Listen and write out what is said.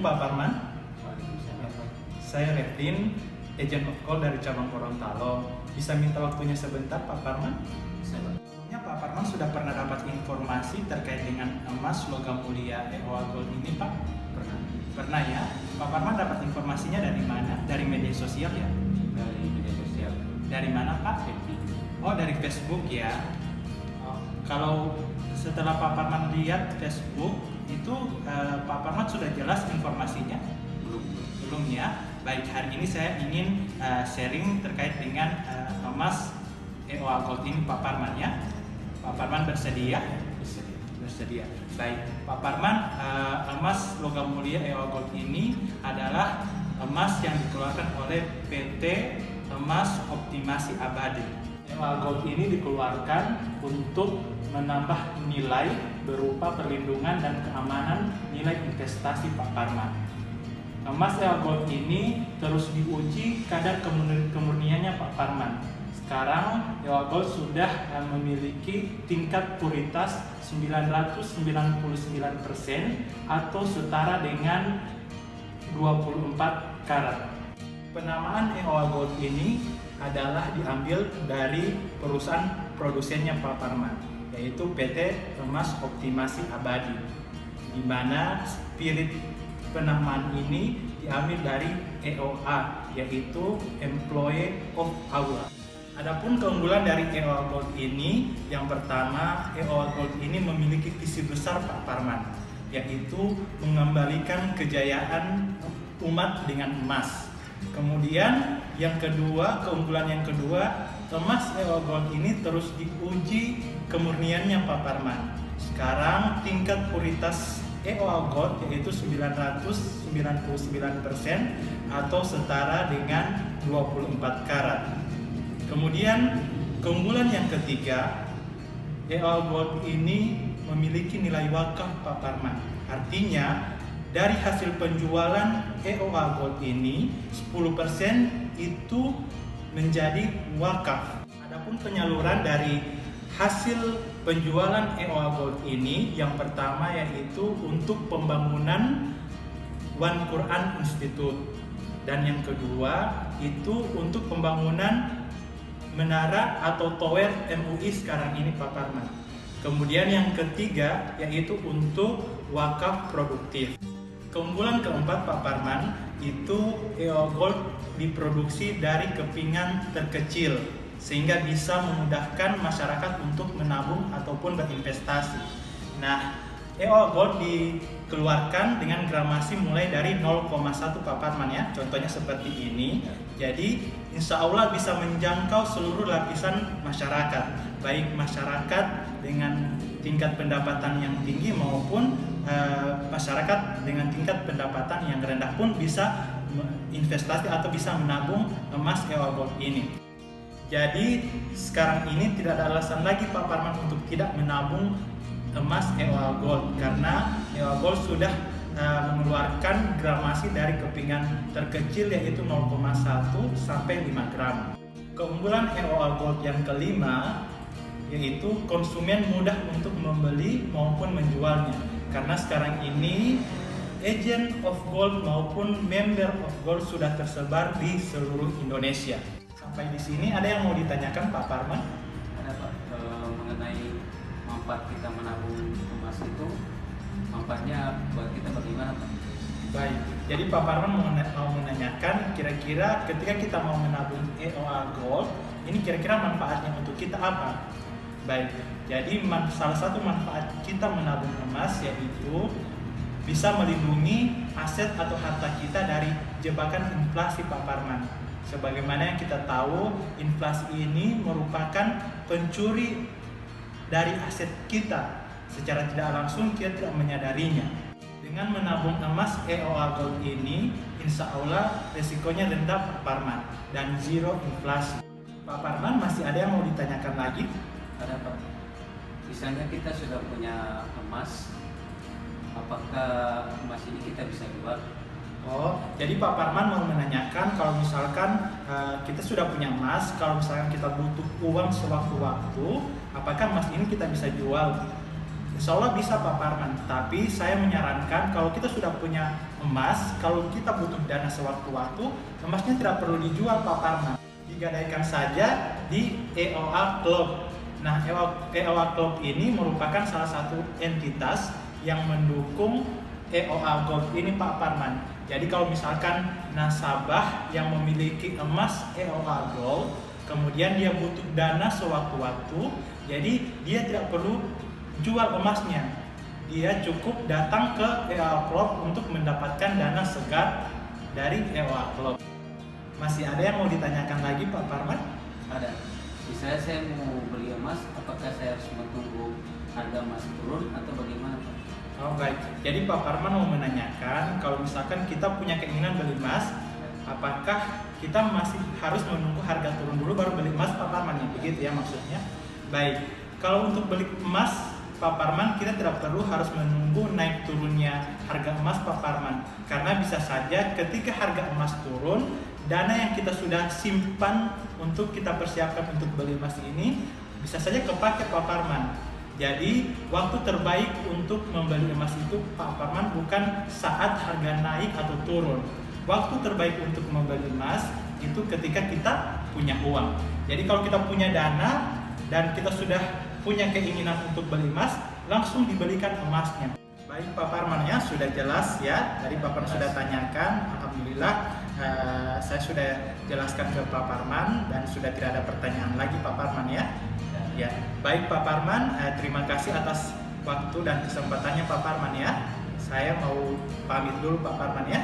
Assalamualaikum Pak Parman. Waalaikumsalam. Saya Reflin, agent of gold dari cabang Gorontalo. Bisa minta waktunya sebentar Pak Parman? Bisa, Pak. Sebelumnya Pak Parman sudah pernah dapat informasi terkait dengan emas logam mulia EOA Gold ini Pak? Pernah. Pernah ya? Pak Parman dapat informasinya dari mana? Dari media sosial ya? Dari media sosial. Dari mana Pak? FB. Oh, dari Facebook ya. Oh, kalau setelah Pak Parman lihat Facebook itu Pak Parman sudah jelas informasinya? Belum. Belum ya. Baik, hari ini saya ingin sharing terkait dengan emas EOA Gold ini Pak Parman ya. Pak Parman bersedia? Bersedia. Baik, Pak Parman, emas logam mulia EOA Gold ini adalah emas yang dikeluarkan oleh PT Emas Optimasi Abadi. EOA Gold ini dikeluarkan untuk menambah nilai berupa perlindungan dan keamanan nilai investasi Pak Parman. Emas EOA Gold ini terus diuji kadar kemurniannya Pak Parman. Sekarang EOA Gold sudah memiliki tingkat puritas 999% atau setara dengan 24 karat. Penamaan EOA Gold ini adalah diambil dari perusahaan produsennya Pak Parman, yaitu PT Emas Optimasi Abadi, di mana spirit penamaan ini diambil dari EOA, yaitu Employee of Allah. Adapun keunggulan dari EOA Gold ini, yang pertama, EOA Gold ini memiliki visi besar Pak Parman, yaitu mengembalikan kejayaan umat dengan emas. Kemudian yang kedua, keunggulan yang kedua, emas EOA Gold ini terus diuji kemurniannya Pak Parman. Sekarang tingkat puritas EOA Gold yaitu 999% atau setara dengan 24 karat. Kemudian keunggulan yang ketiga, EOA Gold ini memiliki nilai wakaf Pak Parman. Artinya dari hasil penjualan EOA Gold ini 10% itu menjadi wakaf. Adapun penyaluran dari hasil penjualan EOA Gold ini, yang pertama yaitu untuk pembangunan One Quran Institute, dan yang kedua itu untuk pembangunan menara atau tower MUI sekarang ini Pak Parman. Kemudian yang ketiga yaitu untuk wakaf produktif. Keunggulan keempat Pak Parman itu EOA Gold diproduksi dari kepingan terkecil, sehingga bisa memudahkan masyarakat untuk menabung ataupun berinvestasi. Nah, EOA Gold dikeluarkan dengan gramasi mulai dari 0,1 Pak Parman ya, contohnya seperti ini. Jadi insya Allah bisa menjangkau seluruh lapisan masyarakat, baik masyarakat dengan tingkat pendapatan yang tinggi maupun masyarakat dengan tingkat pendapatan yang rendah pun bisa investasi atau bisa menabung emas EOA Gold ini. Jadi sekarang ini tidak ada alasan lagi Pak Parman untuk tidak menabung emas EOA Gold, karena EOA Gold sudah mengeluarkan gramasi dari kepingan terkecil yaitu 0,1 sampai 5 gram. Keunggulan EOA Gold yang kelima yaitu konsumen mudah untuk membeli maupun menjualnya, karena sekarang ini agent of gold maupun member of gold sudah tersebar di seluruh Indonesia. Sampai di sini ada yang mau ditanyakan Pak Parman? Ada, Pak, mengenai manfaat kita menabung emas itu, manfaatnya buat kita bagaimana, Pak? Baik, jadi Pak Parman mau menanyakan kira-kira ketika kita mau menabung EOA Gold, ini kira-kira manfaatnya untuk kita apa? Baik, jadi salah satu manfaat kita menabung emas yaitu bisa melindungi aset atau harta kita dari jebakan inflasi Pak Parman. Sebagaimana yang kita tahu, inflasi ini merupakan pencuri dari aset kita. Secara tidak langsung kita tidak menyadarinya. Dengan menabung emas EOA Gold ini, insya Allah resikonya rendah Pak Parman dan zero inflasi. Pak Parman, masih ada yang mau ditanyakan lagi? Ada, Pak. Misalnya kita sudah punya emas, apakah emas ini kita bisa jual? Oh, jadi Pak Parman mau menanyakan kalau misalkan kita sudah punya emas, kalau misalkan kita butuh uang sewaktu-waktu, apakah emas ini kita bisa jual? Insya Allah bisa Pak Parman, tapi saya menyarankan kalau kita sudah punya emas, kalau kita butuh dana sewaktu-waktu, emasnya tidak perlu dijual Pak Parman, digadaikan saja di EOA Club. Nah, EOA Club ini merupakan salah satu entitas yang mendukung EOA Gold ini Pak Parman. Jadi kalau misalkan nasabah yang memiliki emas EOA Gold, kemudian dia butuh dana sewaktu-waktu, jadi dia tidak perlu jual emasnya. Dia cukup datang ke EOA Club untuk mendapatkan dana segar dari EOA Club. Masih ada yang mau ditanyakan lagi Pak Parman? Ada. Misalnya saya mau beli emas, apakah saya harus menunggu harga emas turun atau bagaimana Pak? Oh baik, jadi Pak Parman mau menanyakan kalau misalkan kita punya keinginan beli emas, apakah kita masih harus menunggu harga turun dulu baru beli emas Pak Parman, ya begitu ya maksudnya? Baik, kalau untuk beli emas Pak Parman kita tidak perlu harus menunggu naik turunnya harga emas Pak Parman, karena bisa saja ketika harga emas turun, dana yang kita sudah simpan untuk kita persiapkan untuk beli emas ini bisa saja kepakai Pak Parman. Jadi waktu terbaik untuk membeli emas itu Pak Parman bukan saat harga naik atau turun. Waktu terbaik untuk membeli emas itu ketika kita punya uang. Jadi kalau kita punya dana dan kita sudah punya keinginan untuk beli emas, langsung dibelikan emasnya. Baik Pak Parman ya, sudah jelas ya. Tadi Pak Parman sudah tanyakan, alhamdulillah saya sudah jelaskan ke Pak Parman dan sudah tidak ada pertanyaan lagi Pak Parman ya. Ya, baik Pak Parman, terima kasih atas waktu dan kesempatannya Pak Parman ya. Saya mau pamit dulu Pak Parman ya.